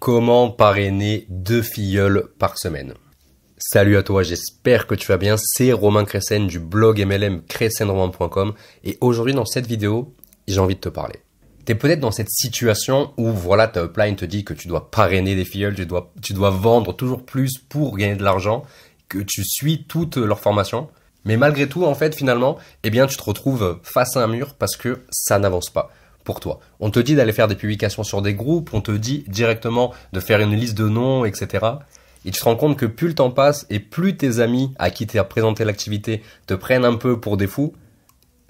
Comment parrainer 2 filleuls par semaine? Salut à toi, j'espère que tu vas bien. C'est Romain Cressen du blog MLM cressenromain.com et aujourd'hui dans cette vidéo, j'ai envie de te parler. T'es peut-être dans cette situation où voilà, ta upline te dit que tu dois parrainer des filleuls, tu dois vendre toujours plus pour gagner de l'argent, que tu suis toute leur formation. Mais malgré tout, en fait, finalement, tu te retrouves face à un mur parce que ça n'avance pas pour toi. On te dit d'aller faire des publications sur des groupes, on te dit directement de faire une liste de noms, etc. Et tu te rends compte que plus le temps passe et plus tes amis à qui tu as présenté l'activité te prennent un peu pour des fous.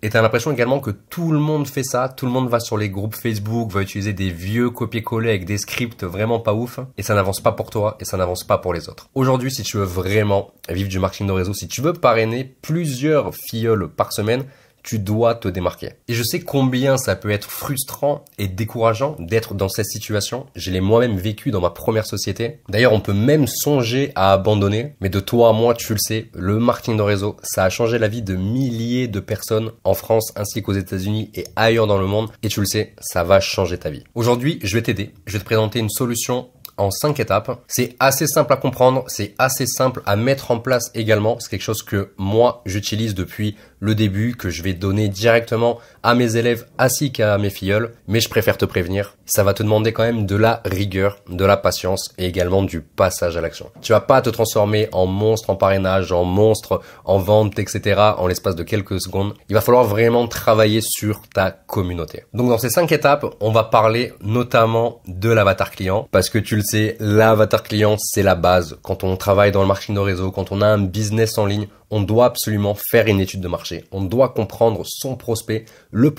Et tu as l'impression également que tout le monde fait ça, tout le monde va sur les groupes Facebook, va utiliser des vieux copier-coller avec des scripts vraiment pas ouf, et ça n'avance pas pour toi et ça n'avance pas pour les autres. Aujourd'hui, si tu veux vraiment vivre du marketing de réseau, si tu veux parrainer plusieurs filleuls par semaine, tu dois te démarquer. Et je sais combien ça peut être frustrant et décourageant d'être dans cette situation. Je l'ai moi-même vécu dans ma première société. D'ailleurs, on peut même songer à abandonner. Mais de toi à moi, tu le sais, le marketing de réseau, ça a changé la vie de milliers de personnes en France ainsi qu'aux États-Unis et ailleurs dans le monde. Et tu le sais, ça va changer ta vie. Aujourd'hui, je vais t'aider. Je vais te présenter une solution en 5 étapes. C'est assez simple à comprendre, c'est assez simple à mettre en place également. C'est quelque chose que moi, j'utilise depuis le début, que je vais donner directement à mes élèves ainsi qu'à mes filleuls. Mais je préfère te prévenir, ça va te demander quand même de la rigueur, de la patience et également du passage à l'action. Tu vas pas te transformer en monstre en parrainage, en monstre en vente, etc. en l'espace de quelques secondes. Il va falloir vraiment travailler sur ta communauté. Donc dans ces 5 étapes, on va parler notamment de l'avatar client parce que tu le sais, l'avatar client, c'est la base. Quand on travaille dans le marketing de réseau, quand on a un business en ligne, on doit absolument faire une étude de marché. On doit comprendre son prospect le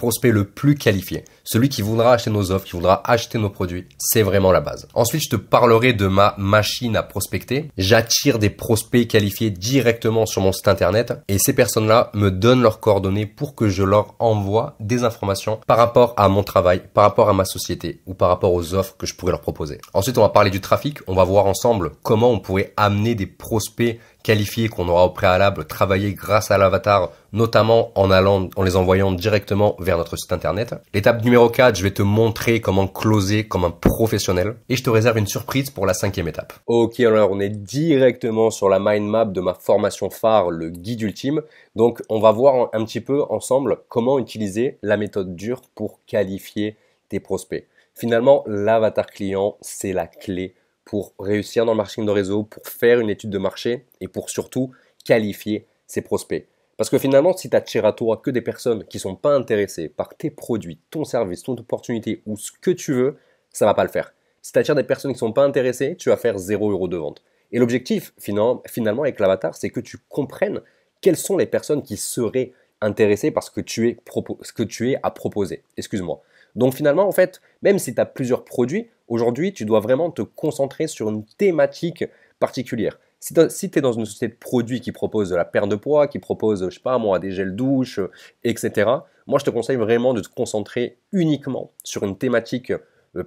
plus qualifié. Celui qui voudra acheter nos offres, qui voudra acheter nos produits. C'est vraiment la base. Ensuite, je te parlerai de ma machine à prospecter. J'attire des prospects qualifiés directement sur mon site internet et ces personnes-là me donnent leurs coordonnées pour que je leur envoie des informations par rapport à mon travail, par rapport à ma société ou par rapport aux offres que je pourrais leur proposer. Ensuite, on va parler du trafic. On va voir ensemble comment on pourrait amener des prospects qualifiés qu'on aura au préalable travailler grâce à l'avatar, notamment en les envoyant directement vers notre site internet. L'étape numéro 4, je vais te montrer comment closer comme un professionnel et je te réserve une surprise pour la 5e étape. Ok, alors on est directement sur la mind map de ma formation phare, le guide ultime. Donc on va voir un petit peu ensemble comment utiliser la méthode dure pour qualifier tes prospects. Finalement, l'avatar client, c'est la clé pour réussir dans le marketing de réseau, pour faire une étude de marché et pour surtout qualifier ses prospects. Parce que finalement, si tu attires à toi que des personnes qui ne sont pas intéressées par tes produits, ton service, ton opportunité ou ce que tu veux, ça ne va pas le faire. Si tu attires des personnes qui ne sont pas intéressées, tu vas faire 0 € de vente. Et l'objectif, finalement, avec l'avatar, c'est que tu comprennes quelles sont les personnes qui seraient intéressées par ce que tu es à proposer. Excuse-moi. Donc finalement, en fait, même si tu as plusieurs produits, aujourd'hui, tu dois vraiment te concentrer sur une thématique particulière. Si tu es dans une société de produits qui propose de la perte de poids, qui propose, je sais pas moi, des gels douche, etc., moi, je te conseille vraiment de te concentrer uniquement sur une thématique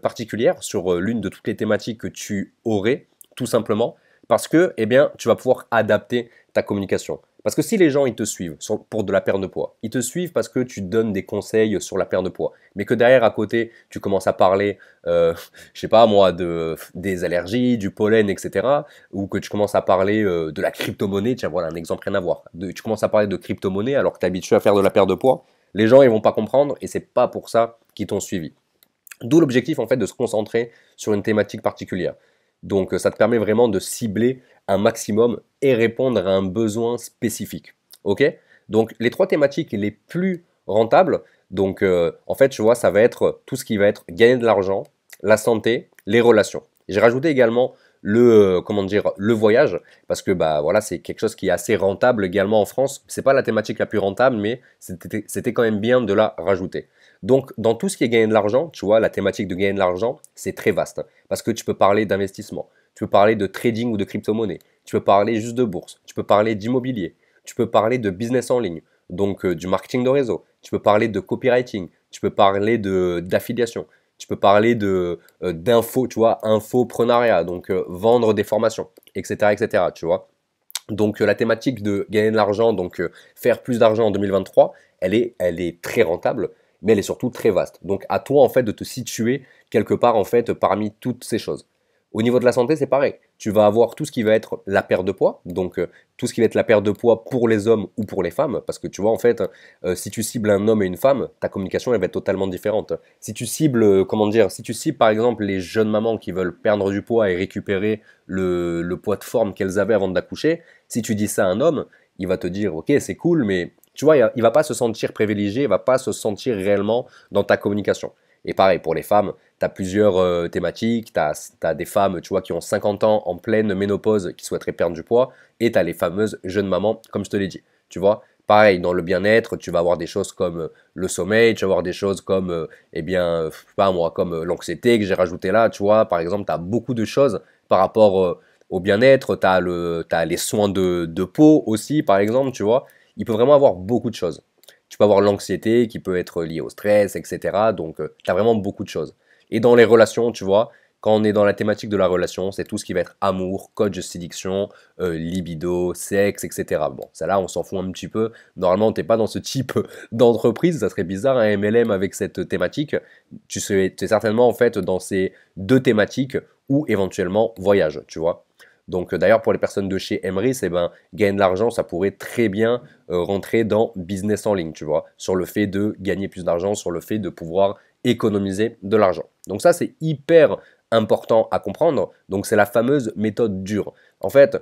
particulière, sur l'une de toutes les thématiques que tu aurais, tout simplement, parce que, tu vas pouvoir adapter ta communication. Parce que si les gens ils te suivent pour de la perte de poids, ils te suivent parce que tu donnes des conseils sur la perte de poids, mais que derrière à côté tu commences à parler, je sais pas moi, des allergies, du pollen, etc., ou que tu commences à parler de la crypto-monnaie, tiens voilà un exemple rien à voir, tu commences à parler de crypto-monnaie alors que tu es habitué à faire de la perte de poids, les gens ils vont pas comprendre et c'est pas pour ça qu'ils t'ont suivi. D'où l'objectif en fait de se concentrer sur une thématique particulière. Donc ça te permet vraiment de cibler un maximum et répondre à un besoin spécifique. Ok? Donc les 3 thématiques les plus rentables, donc en fait tu vois ça va être tout ce qui va être gagner de l'argent, la santé, les relations. J'ai rajouté également le voyage parce que voilà c'est quelque chose qui est assez rentable également en France. C'est pas la thématique la plus rentable mais c'était quand même bien de la rajouter. Donc, dans tout ce qui est gagner de l'argent, tu vois, la thématique de gagner de l'argent, c'est très vaste. Parce que tu peux parler d'investissement, tu peux parler de trading ou de crypto-monnaie, tu peux parler juste de bourse, tu peux parler d'immobilier, tu peux parler de business en ligne, donc du marketing de réseau, tu peux parler de copywriting, tu peux parler d'affiliation, tu peux parler d'info, tu vois, infoprenariat, donc vendre des formations, etc., etc., tu vois. Donc la thématique de gagner de l'argent, donc faire plus d'argent en 2023, elle est très rentable, mais elle est surtout très vaste. Donc à toi en fait de te situer quelque part en fait parmi toutes ces choses. Au niveau de la santé, c'est pareil. Tu vas avoir tout ce qui va être la perte de poids, donc tout ce qui va être la perte de poids pour les hommes ou pour les femmes, parce que tu vois, en fait, si tu cibles un homme et une femme, ta communication, elle va être totalement différente. Si tu cibles, comment dire, si tu cibles par exemple les jeunes mamans qui veulent perdre du poids et récupérer le poids de forme qu'elles avaient avant d'accoucher, si tu dis ça à un homme, il va te dire, ok, c'est cool, mais tu vois, il va pas se sentir privilégié, il va pas se sentir réellement dans ta communication. Et pareil, pour les femmes, tu as plusieurs thématiques. Tu as des femmes, tu vois, qui ont 50 ans en pleine ménopause qui souhaiteraient perdre du poids. Et tu as les fameuses jeunes mamans, comme je te l'ai dit. Tu vois, pareil, dans le bien-être, tu vas avoir des choses comme le sommeil, tu vas avoir des choses comme, eh bien, je sais pas moi, comme l'anxiété que j'ai rajouté là. Tu vois, par exemple, tu as beaucoup de choses par rapport au bien-être. T'as les soins de peau aussi, par exemple, tu vois. Il peut vraiment avoir beaucoup de choses. Tu peux avoir l'anxiété qui peut être liée au stress, etc. Donc, tu as vraiment beaucoup de choses. Et dans les relations, tu vois, quand on est dans la thématique de la relation, c'est tout ce qui va être amour, code de séduction, libido, sexe, etc. Bon, ça là, on s'en fout un petit peu. Normalement, tu n'es pas dans ce type d'entreprise. Ça serait bizarre un MLM avec cette thématique. Tu es certainement en fait dans ces deux thématiques ou éventuellement voyage, tu vois. Donc d'ailleurs pour les personnes de chez Emrys, eh ben, gagner de l'argent, ça pourrait très bien rentrer dans business en ligne, tu vois, sur le fait de gagner plus d'argent, sur le fait de pouvoir économiser de l'argent. Donc ça c'est hyper important à comprendre. Donc c'est la fameuse méthode dure. En fait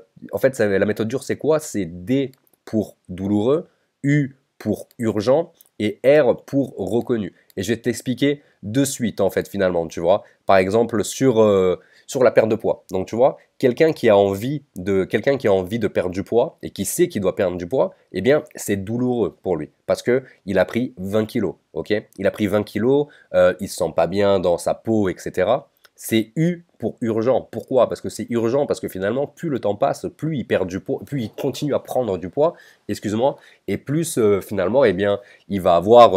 la méthode dure c'est quoi? C'est D pour douloureux, U pour urgent et R pour reconnu. Et je vais t'expliquer de suite en fait finalement, tu vois. Par exemple sur la perte de poids. Donc tu vois, quelqu'un qui a envie de perdre du poids et qui sait qu'il doit perdre du poids, eh bien c'est douloureux pour lui parce que il a pris 20 kilos, ok? Il a pris 20 kilos, il se sent pas bien dans sa peau, etc. C'est U pour urgent. Pourquoi? Parce que c'est urgent, parce que finalement, plus le temps passe, plus il perd du poids, plus il continue à prendre du poids, excuse-moi, et plus finalement, eh bien, il va avoir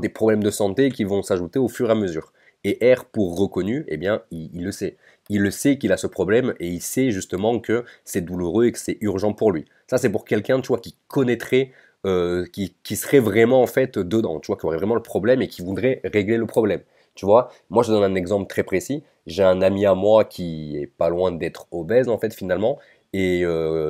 des problèmes de santé qui vont s'ajouter au fur et à mesure. Et R pour reconnu, eh bien, il le sait. Il le sait qu'il a ce problème et il sait justement que c'est douloureux et que c'est urgent pour lui. Ça, c'est pour quelqu'un, tu vois, qui connaîtrait, qui serait vraiment en fait dedans, tu vois, qui aurait vraiment le problème et qui voudrait régler le problème. Tu vois, moi, je te donne un exemple très précis. J'ai un ami à moi qui est pas loin d'être obèse en fait finalement, et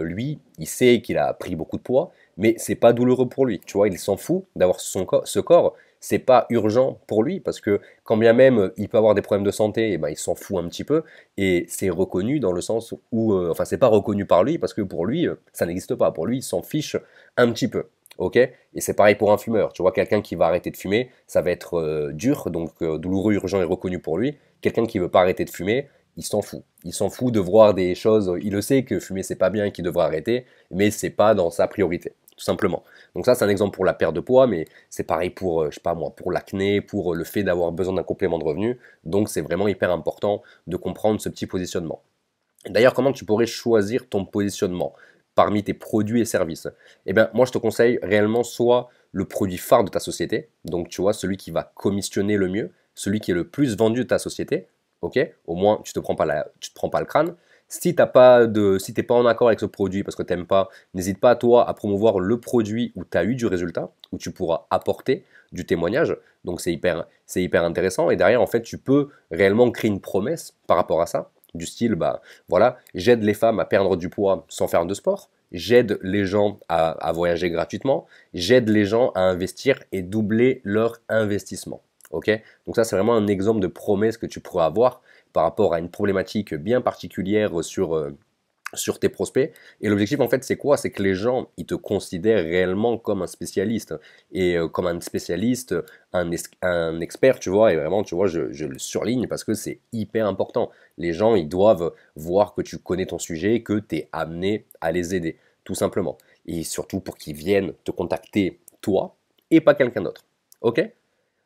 lui, il sait qu'il a pris beaucoup de poids, mais c'est pas douloureux pour lui. Tu vois, il s'en fout d'avoir ce corps. C'est pas urgent pour lui parce que quand bien même il peut avoir des problèmes de santé, et ben il s'en fout un petit peu et c'est reconnu dans le sens où, enfin c'est pas reconnu par lui parce que pour lui ça n'existe pas. Pour lui il s'en fiche un petit peu. Ok? Et c'est pareil pour un fumeur. Tu vois, quelqu'un qui va arrêter de fumer, ça va être dur, donc douloureux, urgent et reconnu pour lui. Quelqu'un qui veut pas arrêter de fumer, il s'en fout. Il s'en fout de voir des choses. Il le sait que fumer c'est pas bien et qu'il devrait arrêter, mais c'est pas dans sa priorité, tout simplement. Donc ça, c'est un exemple pour la perte de poids, mais c'est pareil pour, je sais pas moi, pour l'acné, pour le fait d'avoir besoin d'un complément de revenu. Donc c'est vraiment hyper important de comprendre ce petit positionnement. D'ailleurs, comment tu pourrais choisir ton positionnement parmi tes produits et services? Eh bien, moi, je te conseille réellement soit le produit phare de ta société, donc tu vois, celui qui va commissionner le mieux, celui qui est le plus vendu de ta société, ok? Au moins, tu te prends pas le crâne. Si t'es pas en accord avec ce produit parce que tu n'aimes pas, n'hésite pas toi à promouvoir le produit où tu as eu du résultat, où tu pourras apporter du témoignage. Donc c'est hyper intéressant. Et derrière, en fait, tu peux réellement créer une promesse par rapport à ça du style, bah voilà, j'aide les femmes à perdre du poids sans faire de sport, j'aide les gens à voyager gratuitement, j'aide les gens à investir et doubler leur investissement. Ok? Donc ça, c'est vraiment un exemple de promesse que tu pourrais avoir par rapport à une problématique bien particulière sur tes prospects. Et l'objectif, en fait, c'est quoi? C'est que les gens, ils te considèrent réellement comme un spécialiste. Et comme un spécialiste, un expert, tu vois. Et vraiment, tu vois, je le surligne parce que c'est hyper important. Les gens, ils doivent voir que tu connais ton sujet, que tu es amené à les aider, tout simplement. Et surtout pour qu'ils viennent te contacter, toi, et pas quelqu'un d'autre. Ok?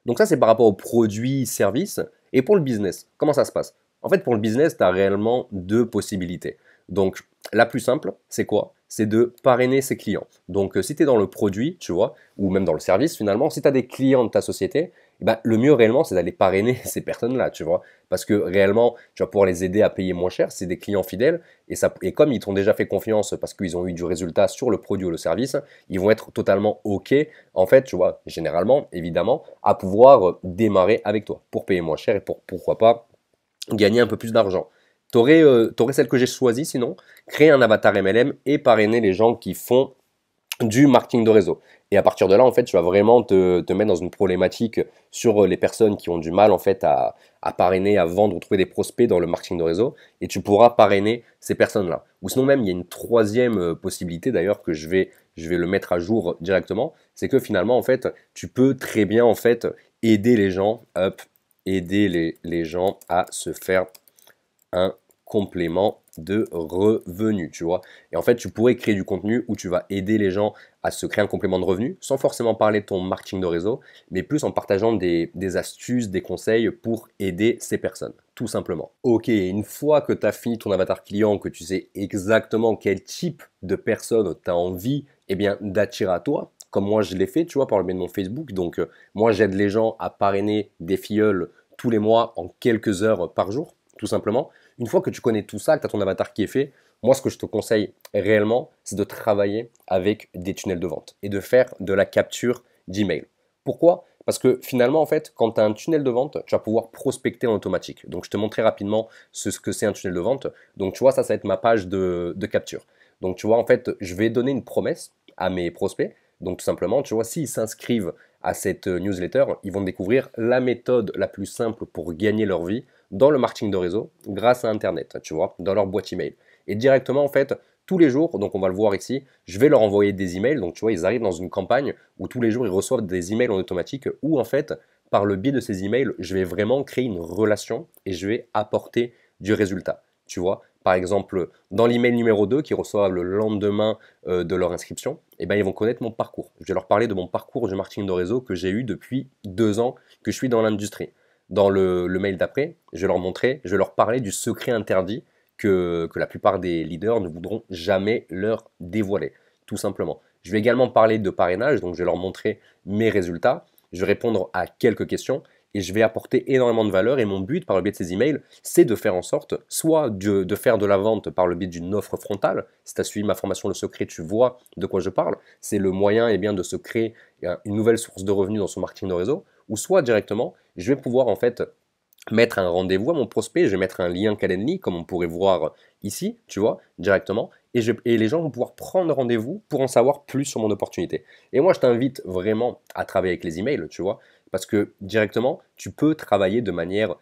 Donc ça, c'est par rapport aux produits, services. Et pour le business, comment ça se passe? En fait, pour le business, tu as réellement deux possibilités. Donc, la plus simple, c'est quoi? C'est de parrainer ses clients. Donc, si tu es dans le produit, tu vois, ou même dans le service finalement, si tu as des clients de ta société, eh ben, le mieux réellement, c'est d'aller parrainer ces personnes-là, tu vois. Parce que réellement, tu vas pouvoir les aider à payer moins cher, c'est des clients fidèles. Et comme ils t'ont déjà fait confiance parce qu'ils ont eu du résultat sur le produit ou le service, ils vont être totalement OK, en fait, tu vois, généralement, évidemment, à pouvoir démarrer avec toi pour payer moins cher et pour, pourquoi pas, gagner un peu plus d'argent. T'aurais celle que j'ai choisie sinon, créer un avatar MLM et parrainer les gens qui font du marketing de réseau. Et à partir de là, en fait, tu vas vraiment te mettre dans une problématique sur les personnes qui ont du mal, en fait, à parrainer, à vendre ou trouver des prospects dans le marketing de réseau. Et tu pourras parrainer ces personnes-là. Ou sinon même, il y a une troisième possibilité, d'ailleurs, que je vais le mettre à jour directement. C'est que finalement, en fait, tu peux très bien, en fait, aider les gens, aider les gens à se faire un complément de revenu, tu vois. Et en fait, tu pourrais créer du contenu où tu vas aider les gens à se créer un complément de revenu sans forcément parler de ton marketing de réseau, mais plus en partageant des astuces, des conseils pour aider ces personnes, tout simplement. Ok, une fois que tu as fini ton avatar client, que tu sais exactement quel type de personne tu as envie d'attirer à toi, comme moi je l'ai fait, tu vois, par le biais de mon Facebook. Donc, moi, j'aide les gens à parrainer des filleuls tous les mois en quelques heures par jour, tout simplement. Une fois que tu connais tout ça, que tu as ton avatar qui est fait, moi, ce que je te conseille réellement, c'est de travailler avec des tunnels de vente et de faire de la capture d'email. Pourquoi? Parce que finalement, en fait, quand tu as un tunnel de vente, tu vas pouvoir prospecter en automatique. Donc, je te montrerai rapidement ce que c'est un tunnel de vente. Donc, tu vois, ça va être ma page de capture. Donc, tu vois, en fait, je vais donner une promesse à mes prospects. Donc, tout simplement, tu vois, s'ils s'inscrivent à cette newsletter, ils vont découvrir la méthode la plus simple pour gagner leur vie dans le marketing de réseau grâce à Internet, tu vois, dans leur boîte email. Et directement, en fait, tous les jours, donc on va le voir ici, je vais leur envoyer des emails. Donc, tu vois, ils arrivent dans une campagne où tous les jours, ils reçoivent des emails en automatique où, en fait, par le biais de ces emails, je vais vraiment créer une relation et je vais apporter du résultat. Tu vois, par exemple, dans l'email numéro 2 qu'ils reçoivent le lendemain de leur inscription, eh ben, ils vont connaître mon parcours. Je vais leur parler de mon parcours du marketing de réseau que j'ai eu depuis 2 ans que je suis dans l'industrie. Dans le mail d'après, je vais leur montrer, je vais leur parler du secret interdit que la plupart des leaders ne voudront jamais leur dévoiler, tout simplement. Je vais également parler de parrainage, donc je vais leur montrer mes résultats, je vais répondre à quelques questions et je vais apporter énormément de valeur. Et mon but par le biais de ces emails, c'est de faire en sorte soit de faire de la vente par le biais d'une offre frontale. Si tu as suivi ma formation Le Secret, tu vois de quoi je parle. C'est le moyen de se créer une nouvelle source de revenus dans son marketing de réseau, ou soit directement, je vais pouvoir en fait mettre un rendez-vous à mon prospect, je vais mettre un lien Calendly, comme on pourrait voir ici, tu vois, directement, et les gens vont pouvoir prendre rendez-vous pour en savoir plus sur mon opportunité. Et moi, je t'invite vraiment à travailler avec les emails, tu vois, parce que directement, tu peux travailler de manière,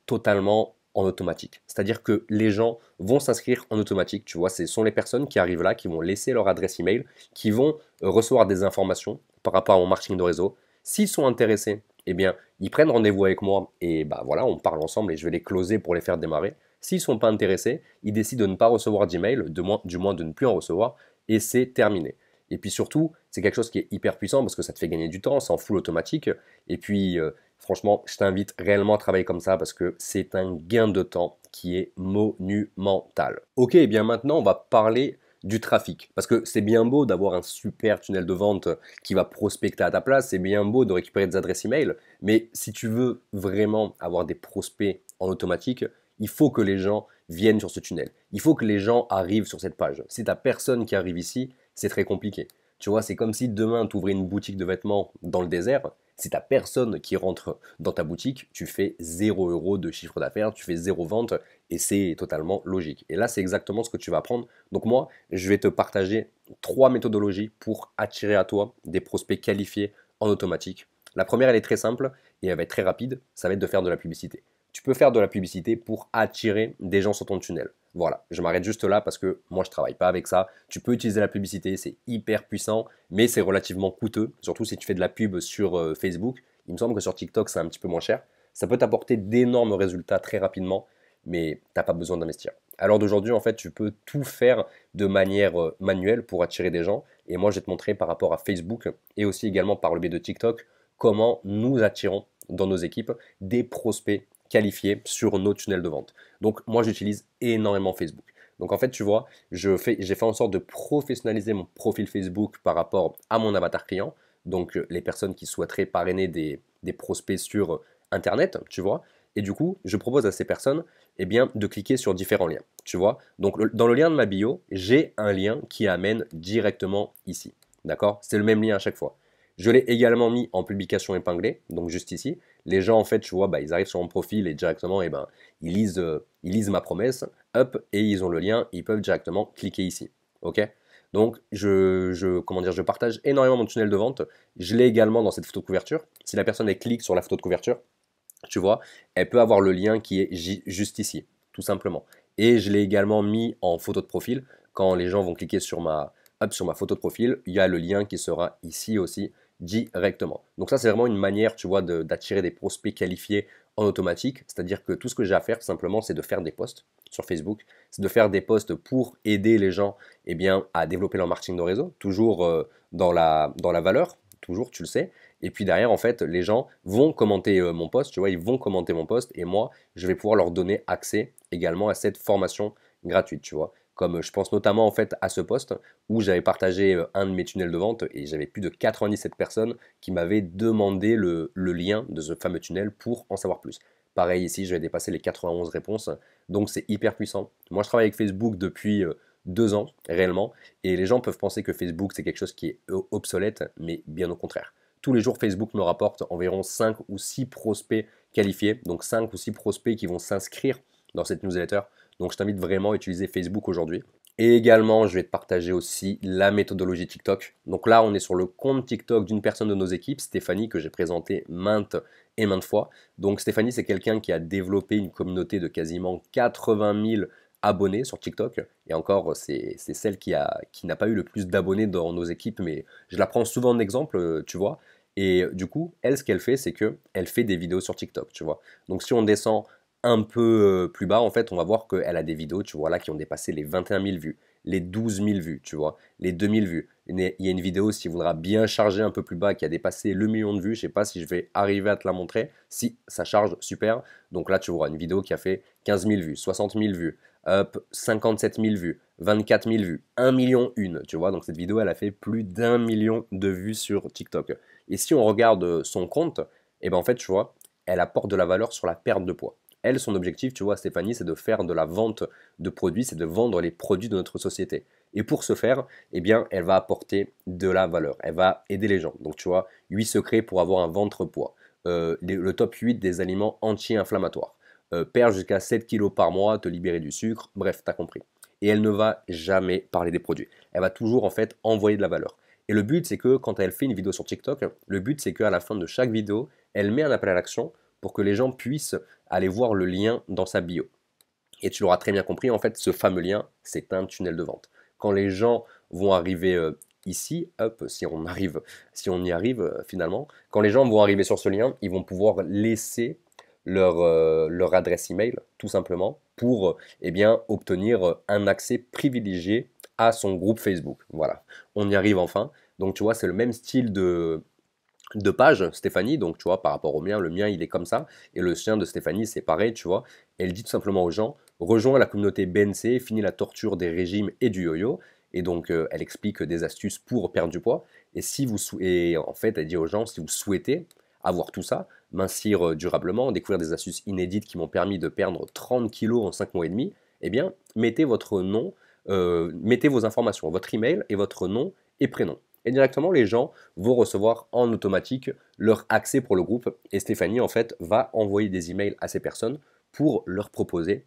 totalement en automatique. C'est-à-dire que les gens vont s'inscrire en automatique, tu vois, ce sont les personnes qui arrivent là, qui vont laisser leur adresse email, qui vont recevoir des informations par rapport à mon marketing de réseau. S'ils sont intéressés, ils prennent rendez-vous avec moi et bah voilà, on parle ensemble et je vais les closer pour les faire démarrer. S'ils ne sont pas intéressés, ils décident de ne pas recevoir d'email, du moins de ne plus en recevoir, et c'est terminé. Et puis surtout, c'est quelque chose qui est hyper puissant parce que ça te fait gagner du temps, c'est en full automatique. Et puis, franchement, je t'invite réellement à travailler comme ça parce que c'est un gain de temps qui est monumental. Ok, et bien maintenant, on va parler du trafic. Parce que c'est bien beau d'avoir un super tunnel de vente qui va prospecter à ta place, c'est bien beau de récupérer des adresses email, mais si tu veux vraiment avoir des prospects en automatique, il faut que les gens viennent sur ce tunnel. Il faut que les gens arrivent sur cette page. Si tu n'as personne qui arrive ici, c'est très compliqué. Tu vois, c'est comme si demain tu ouvrais une boutique de vêtements dans le désert. Si tu n'as personne qui rentre dans ta boutique, tu fais 0 € de chiffre d'affaires, tu fais 0 vente et c'est totalement logique. Et là, c'est exactement ce que tu vas apprendre. Donc moi, je vais te partager 3 méthodologies pour attirer à toi des prospects qualifiés en automatique. La première, elle est très simple et elle va être très rapide. Ça va être de faire de la publicité. Tu peux faire de la publicité pour attirer des gens sur ton tunnel. Voilà, je m'arrête juste là parce que moi je ne travaille pas avec ça. Tu peux utiliser la publicité, c'est hyper puissant, mais c'est relativement coûteux, surtout si tu fais de la pub sur Facebook. Il me semble que sur TikTok c'est un petit peu moins cher. Ça peut t'apporter d'énormes résultats très rapidement, mais tu n'as pas besoin d'investir. À l'heure d'aujourd'hui, en fait, tu peux tout faire de manière manuelle pour attirer des gens. Et moi, je vais te montrer par rapport à Facebook et aussi également par le biais de TikTok comment nous attirons dans nos équipes des prospects qualifiés sur nos tunnels de vente. Donc moi j'utilise énormément Facebook. Donc en fait tu vois, j'ai fait en sorte de professionnaliser mon profil Facebook par rapport à mon avatar client. Donc les personnes qui souhaiteraient parrainer des prospects sur Internet, tu vois. Et du coup, je propose à ces personnes de cliquer sur différents liens, tu vois. Donc dans le lien de ma bio, j'ai un lien qui amène directement ici. D'accord? C'est le même lien à chaque fois. Je l'ai également mis en publication épinglée, donc juste ici. Les gens, en fait, tu vois, bah, ils arrivent sur mon profil et directement, ils lisent ma promesse, hop, et ils ont le lien, ils peuvent directement cliquer ici. Ok? Donc, comment dire, je partage énormément mon tunnel de vente. Je l'ai également dans cette photo de couverture. Si la personne elle clique sur la photo de couverture, tu vois, elle peut avoir le lien qui est juste ici, tout simplement. Et je l'ai également mis en photo de profil. Quand les gens vont cliquer sur ma photo de profil, il y a le lien qui sera ici aussi directement. Donc ça, c'est vraiment une manière, tu vois, d'attirer des prospects qualifiés en automatique. C'est-à-dire que tout ce que j'ai à faire, simplement, c'est de faire des posts sur Facebook. C'est de faire des posts pour aider les gens eh bien, à développer leur marketing de réseau, toujours dans la valeur, toujours, tu le sais. Et puis derrière, en fait, les gens vont commenter mon post, tu vois, ils vont commenter mon post et moi, je vais pouvoir leur donner accès également à cette formation gratuite, tu vois. Comme je pense notamment en fait à ce post où j'avais partagé un de mes tunnels de vente et j'avais plus de 97 personnes qui m'avaient demandé le lien de ce fameux tunnel pour en savoir plus. Pareil ici, je vais dépasser les 91 réponses, donc c'est hyper puissant. Moi, je travaille avec Facebook depuis 2 ans réellement et les gens peuvent penser que Facebook c'est quelque chose qui est obsolète, mais bien au contraire. Tous les jours, Facebook me rapporte environ 5 ou 6 prospects qualifiés, donc 5 ou 6 prospects qui vont s'inscrire dans cette newsletter. Donc je t'invite vraiment à utiliser Facebook aujourd'hui. Et également, je vais te partager aussi la méthodologie TikTok. Donc là, on est sur le compte TikTok d'une personne de nos équipes, Stéphanie, que j'ai présenté maintes et maintes fois. Donc Stéphanie, c'est quelqu'un qui a développé une communauté de quasiment 80 000 abonnés sur TikTok. Et encore, c'est celle qui n'a pas eu le plus d'abonnés dans nos équipes, mais je la prends souvent en exemple, tu vois. Et du coup, elle, ce qu'elle fait, c'est qu'elle fait des vidéos sur TikTok, tu vois. Donc si on descend un peu plus bas, en fait, on va voir qu'elle a des vidéos, tu vois, là, qui ont dépassé les 21 000 vues, les 12 000 vues, tu vois, les 2 000 vues. Il y a une vidéo, s'il voudra bien charger un peu plus bas, qui a dépassé le million de vues. Je sais pas si je vais arriver à te la montrer. Si, ça charge, super. Donc là, tu vois une vidéo qui a fait 15 000 vues, 60 000 vues, hop, 57 000 vues, 24 000 vues, 1 million une, tu vois. Donc cette vidéo, elle a fait plus d'1 million de vues sur TikTok. Et si on regarde son compte, et ben en fait, tu vois, elle apporte de la valeur sur la perte de poids. Elle, son objectif, tu vois, Stéphanie, c'est de faire de la vente de produits, c'est de vendre les produits de notre société. Et pour ce faire, eh bien, elle va apporter de la valeur. Elle va aider les gens. Donc, tu vois, 8 secrets pour avoir un ventre poids. Le top 8 des aliments anti-inflammatoires. Perdre jusqu'à 7 kilos par mois, te libérer du sucre. Bref, t'as compris. Et elle ne va jamais parler des produits. Elle va toujours, en fait, envoyer de la valeur. Et le but, c'est que quand elle fait une vidéo sur TikTok, le but, c'est qu'à la fin de chaque vidéo, elle met un appel à l'action pour que les gens puissent aller voir le lien dans sa bio. Et tu l'auras très bien compris, en fait, ce fameux lien, c'est un tunnel de vente. Quand les gens vont arriver ici, hop, si on y arrive finalement, quand les gens vont arriver sur ce lien, ils vont pouvoir laisser leur adresse email, tout simplement, pour eh bien, obtenir un accès privilégié à son groupe Facebook. Voilà, on y arrive enfin. Donc tu vois, c'est le même style de page, Stéphanie, donc tu vois, par rapport au mien, le mien il est comme ça, et le sien de Stéphanie c'est pareil, tu vois. Elle dit tout simplement aux gens, rejoins la communauté BNC, finis la torture des régimes et du yo-yo, et donc elle explique des astuces pour perdre du poids, et en fait elle dit aux gens, si vous souhaitez avoir tout ça, mincir durablement, découvrir des astuces inédites qui m'ont permis de perdre 30 kilos en 5 mois et demi, eh bien mettez votre nom, mettez vos informations, votre email et votre nom et prénom. Et directement, les gens vont recevoir en automatique leur accès pour le groupe. Et Stéphanie, en fait, va envoyer des emails à ces personnes pour leur proposer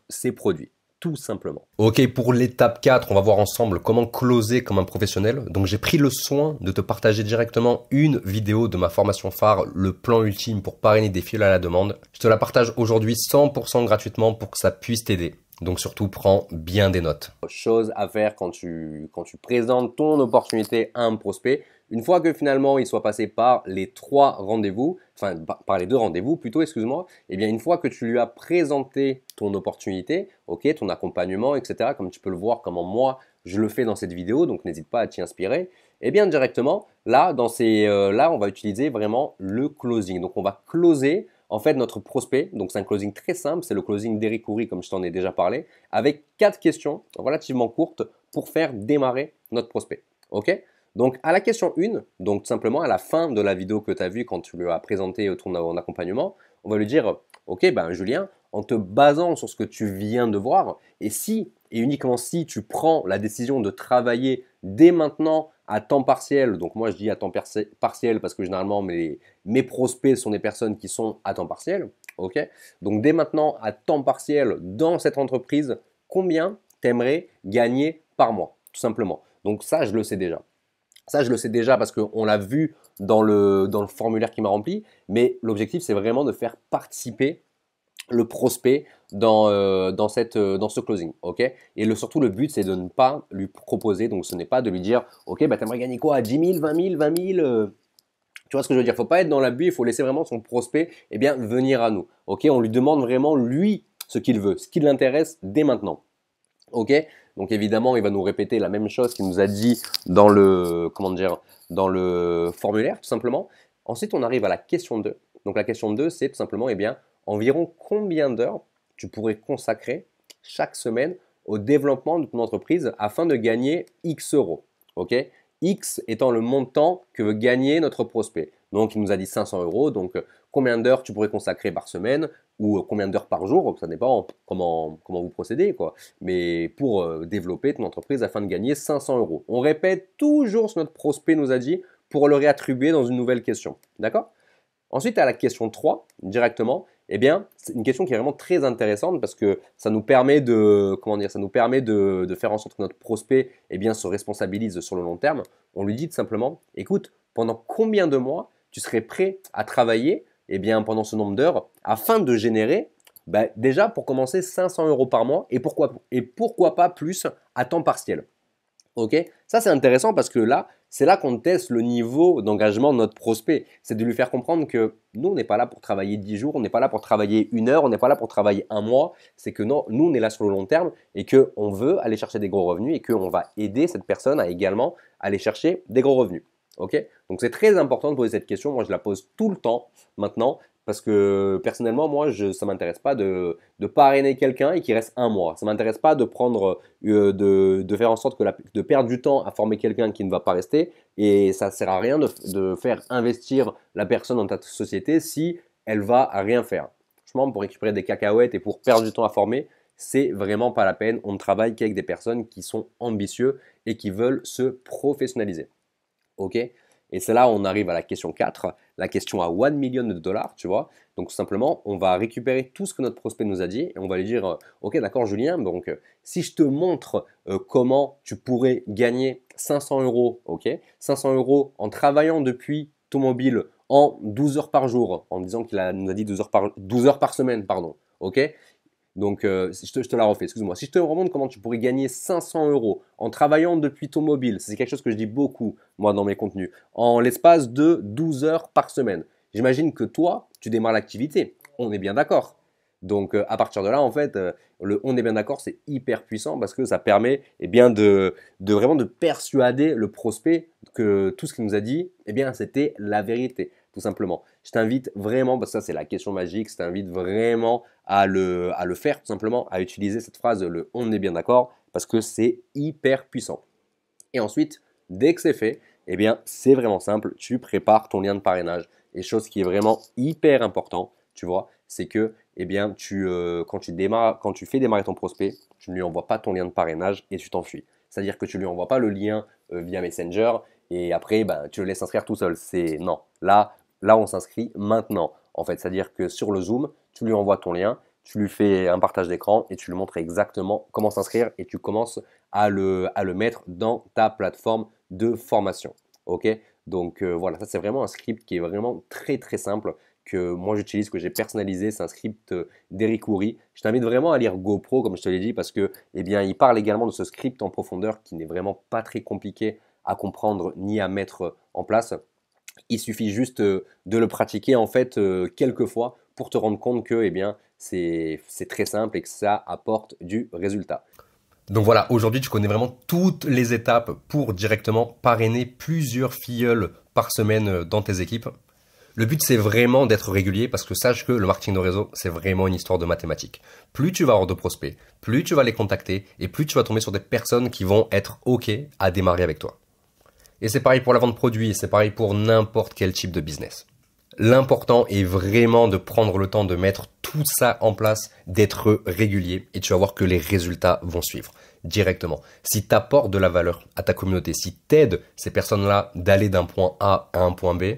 ses produits. Tout simplement. Ok, pour l'étape 4, on va voir ensemble comment closer comme un professionnel. Donc j'ai pris le soin de te partager directement une vidéo de ma formation phare, le plan ultime pour parrainer des fils à la demande. Je te la partage aujourd'hui 100% gratuitement pour que ça puisse t'aider. Donc surtout, prends bien des notes. Chose à faire quand tu présentes ton opportunité à un prospect. Une fois que finalement il soit passé par les 3 rendez-vous, enfin par les 2 rendez-vous plutôt, excuse-moi, eh bien une fois que tu lui as présenté ton opportunité, ok, ton accompagnement, etc., comme tu peux le voir, comment moi je le fais dans cette vidéo, donc n'hésite pas à t'y inspirer, eh bien directement, là, là on va utiliser vraiment le closing. Donc on va closer en fait notre prospect. Donc c'est un closing très simple, c'est le closing d'Eric Coury comme je t'en ai déjà parlé, avec 4 questions relativement courtes pour faire démarrer notre prospect. Ok? Donc à la question 1, donc tout simplement à la fin de la vidéo que tu as vue quand tu lui as présenté ton accompagnement, on va lui dire ok ben Julien, en te basant sur ce que tu viens de voir, et si et uniquement si tu prends la décision de travailler dès maintenant à temps partiel. Donc moi je dis à temps partiel parce que généralement mes prospects sont des personnes qui sont à temps partiel. Ok. Donc dès maintenant à temps partiel dans cette entreprise, combien tu aimerais gagner par mois, tout simplement. Donc ça je le sais déjà. Ça, je le sais déjà parce qu'on l'a vu dans le formulaire qui m'a rempli, mais l'objectif, c'est vraiment de faire participer le prospect dans ce closing, ok. Et surtout, le but, c'est de ne pas lui proposer, donc ce n'est pas de lui dire, ok, bah, t'aimerais gagner quoi, 10 000, 20 000, 20 000 tu vois ce que je veux dire? Il ne faut pas être dans l'abus, il faut laisser vraiment son prospect venir à nous, ok. On lui demande vraiment, lui, ce qu'il veut, ce qui l'intéresse dès maintenant. Ok, donc évidemment, il va nous répéter la même chose qu'il nous a dit dans le, dans le formulaire, tout simplement. Ensuite, on arrive à la question 2. Donc la question 2, c'est tout simplement, environ combien d'heures tu pourrais consacrer chaque semaine au développement de ton entreprise afin de gagner X euros. Ok, X étant le montant que veut gagner notre prospect. Donc, il nous a dit 500 euros. Donc, combien d'heures tu pourrais consacrer par semaine ou combien d'heures par jour, ça dépend comment vous procédez, quoi. Mais pour développer ton entreprise afin de gagner 500 euros. On répète toujours ce que notre prospect nous a dit pour le réattribuer dans une nouvelle question. D'accord? Ensuite, à la question 3, directement, c'est une question qui est vraiment très intéressante parce que ça nous permet de faire en sorte que notre prospect, se responsabilise sur le long terme. On lui dit tout simplement, écoute, pendant combien de mois tu serais prêt à travailler pendant ce nombre d'heures afin de générer déjà pour commencer 500 euros par mois et pourquoi pas plus à temps partiel. Ok, ça c'est intéressant parce que là, c'est là qu'on teste le niveau d'engagement de notre prospect. C'est de lui faire comprendre que nous, on n'est pas là pour travailler 10 jours, on n'est pas là pour travailler 1 heure, on n'est pas là pour travailler 1 mois. C'est que non, nous, on est là sur le long terme et qu'on veut aller chercher des gros revenus et qu'on va aider cette personne à également aller chercher des gros revenus. Ok, donc c'est très important de poser cette question. Moi, je la pose tout le temps maintenant. Parce que personnellement, moi, ça ne m'intéresse pas de parrainer quelqu'un et qu'il reste 1 mois. Ça ne m'intéresse pas de de faire en sorte de perdre du temps à former quelqu'un qui ne va pas rester. Et ça ne sert à rien de faire investir la personne dans ta société si elle va rien faire. Franchement, pour récupérer des cacahuètes et pour perdre du temps à former, c'est vraiment pas la peine. On ne travaille qu'avec des personnes qui sont ambitieux et qui veulent se professionnaliser. Ok? Et c'est là où on arrive à la question 4, la question à 1 million de dollars, tu vois. Donc, tout simplement, on va récupérer tout ce que notre prospect nous a dit et on va lui dire, ok, d'accord, Julien, donc si je te montre comment tu pourrais gagner 500 euros, ok, 500 euros en travaillant depuis ton mobile en 12 heures par jour, en disant nous a dit 12 heures par semaine, pardon, ok. Donc, je te la refais, excuse-moi. Si je te remontre comment tu pourrais gagner 500 euros en travaillant depuis ton mobile, c'est quelque chose que je dis beaucoup, moi, dans mes contenus, en l'espace de 12 heures par semaine. J'imagine que toi, tu démarres l'activité. On est bien d'accord. Donc, à partir de là, en fait, on est bien d'accord, c'est hyper puissant parce que ça permet de vraiment de persuader le prospect que tout ce qu'il nous a dit, c'était la vérité, tout simplement. Je t'invite vraiment, parce que ça, c'est la question magique, je t'invite vraiment à le faire, tout simplement, à utiliser cette phrase, le « on est bien d'accord », parce que c'est hyper puissant. Et ensuite, dès que c'est fait, c'est vraiment simple, tu prépares ton lien de parrainage. Et chose qui est vraiment hyper important, tu vois, c'est que quand tu fais démarrer ton prospect, tu ne lui envoies pas ton lien de parrainage et tu t'enfuis. C'est-à-dire que tu ne lui envoies pas le lien via Messenger et après, tu le laisses s'inscrire tout seul. Non, là, on s'inscrit maintenant. En fait, c'est-à-dire que sur le Zoom, tu lui envoies ton lien, tu lui fais un partage d'écran et tu lui montres exactement comment s'inscrire et tu commences à le mettre dans ta plateforme de formation. Ok, donc voilà, ça c'est vraiment un script qui est vraiment très très simple que moi j'utilise, que j'ai personnalisé. C'est un script d'Eric Houry. Je t'invite vraiment à lire GoPro, comme je te l'ai dit, parce que il parle également de ce script en profondeur qui n'est vraiment pas très compliqué à comprendre ni à mettre en place. Il suffit juste de le pratiquer en fait quelques fois pour te rendre compte que c'est très simple et que ça apporte du résultat. Donc voilà, aujourd'hui tu connais vraiment toutes les étapes pour directement parrainer plusieurs filleuls par semaine dans tes équipes. Le but c'est vraiment d'être régulier parce que sache que le marketing de réseau c'est vraiment une histoire de mathématiques. Plus tu vas avoir de prospects, plus tu vas les contacter et plus tu vas tomber sur des personnes qui vont être OK à démarrer avec toi. Et c'est pareil pour la vente de produits, c'est pareil pour n'importe quel type de business. L'important est vraiment de prendre le temps de mettre tout ça en place, d'être régulier et tu vas voir que les résultats vont suivre directement. Si tu apportes de la valeur à ta communauté, si tu aides ces personnes-là d'aller d'un point A à un point B,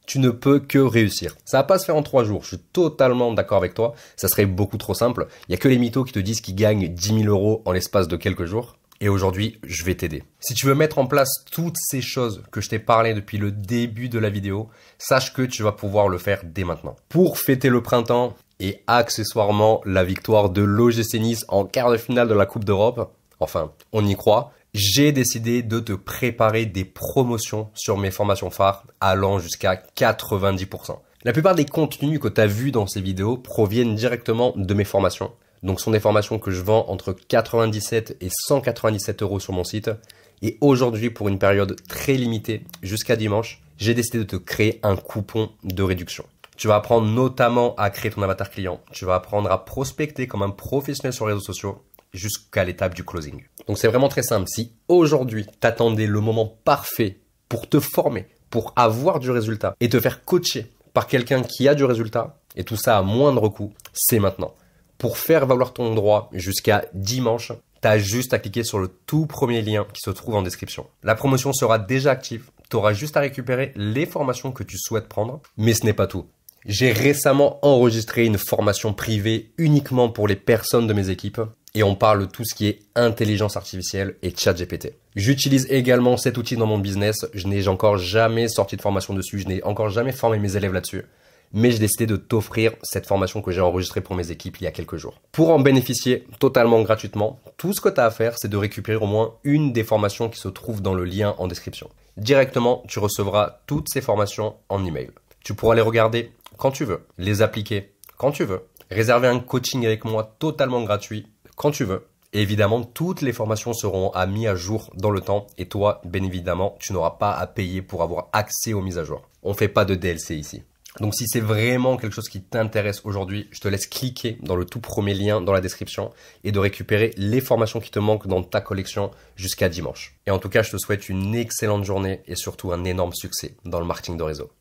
tu ne peux que réussir. Ça va pas se faire en 3 jours, je suis totalement d'accord avec toi, ça serait beaucoup trop simple. Il y a que les mythos qui te disent qu'ils gagnent 10 000 euros en l'espace de quelques jours. Et aujourd'hui, je vais t'aider. Si tu veux mettre en place toutes ces choses que je t'ai parlé depuis le début de la vidéo, sache que tu vas pouvoir le faire dès maintenant. Pour fêter le printemps et accessoirement la victoire de l'OGC Nice en quart de finale de la Coupe d'Europe, enfin, on y croit, j'ai décidé de te préparer des promotions sur mes formations phares allant jusqu'à 90%. La plupart des contenus que tu as vus dans ces vidéos proviennent directement de mes formations. Donc, ce sont des formations que je vends entre 97 et 197 euros sur mon site. Et aujourd'hui, pour une période très limitée, jusqu'à dimanche, j'ai décidé de te créer un coupon de réduction. Tu vas apprendre notamment à créer ton avatar client. Tu vas apprendre à prospecter comme un professionnel sur les réseaux sociaux jusqu'à l'étape du closing. Donc, c'est vraiment très simple. Si aujourd'hui, t'attendais le moment parfait pour te former, pour avoir du résultat et te faire coacher par quelqu'un qui a du résultat, et tout ça à moindre coût, c'est maintenant. Pour faire valoir ton droit jusqu'à dimanche, tu as juste à cliquer sur le tout premier lien qui se trouve en description. La promotion sera déjà active. Tu auras juste à récupérer les formations que tu souhaites prendre. Mais ce n'est pas tout. J'ai récemment enregistré une formation privée uniquement pour les personnes de mes équipes. Et on parle de tout ce qui est intelligence artificielle et ChatGPT. J'utilise également cet outil dans mon business. Je n'ai encore jamais sorti de formation dessus. Je n'ai encore jamais formé mes élèves là-dessus. Mais j'ai décidé de t'offrir cette formation que j'ai enregistrée pour mes équipes il y a quelques jours. Pour en bénéficier totalement gratuitement, tout ce que tu as à faire, c'est de récupérer au moins une des formations qui se trouve dans le lien en description. Directement, tu recevras toutes ces formations en email. Tu pourras les regarder quand tu veux, les appliquer quand tu veux, réserver un coaching avec moi totalement gratuit quand tu veux. Et évidemment, toutes les formations seront mis à jour dans le temps et toi, bien évidemment, tu n'auras pas à payer pour avoir accès aux mises à jour. On ne fait pas de DLC ici. Donc si c'est vraiment quelque chose qui t'intéresse aujourd'hui, je te laisse cliquer dans le tout premier lien dans la description et de récupérer les formations qui te manquent dans ta collection jusqu'à dimanche. Et en tout cas, je te souhaite une excellente journée et surtout un énorme succès dans le marketing de réseau.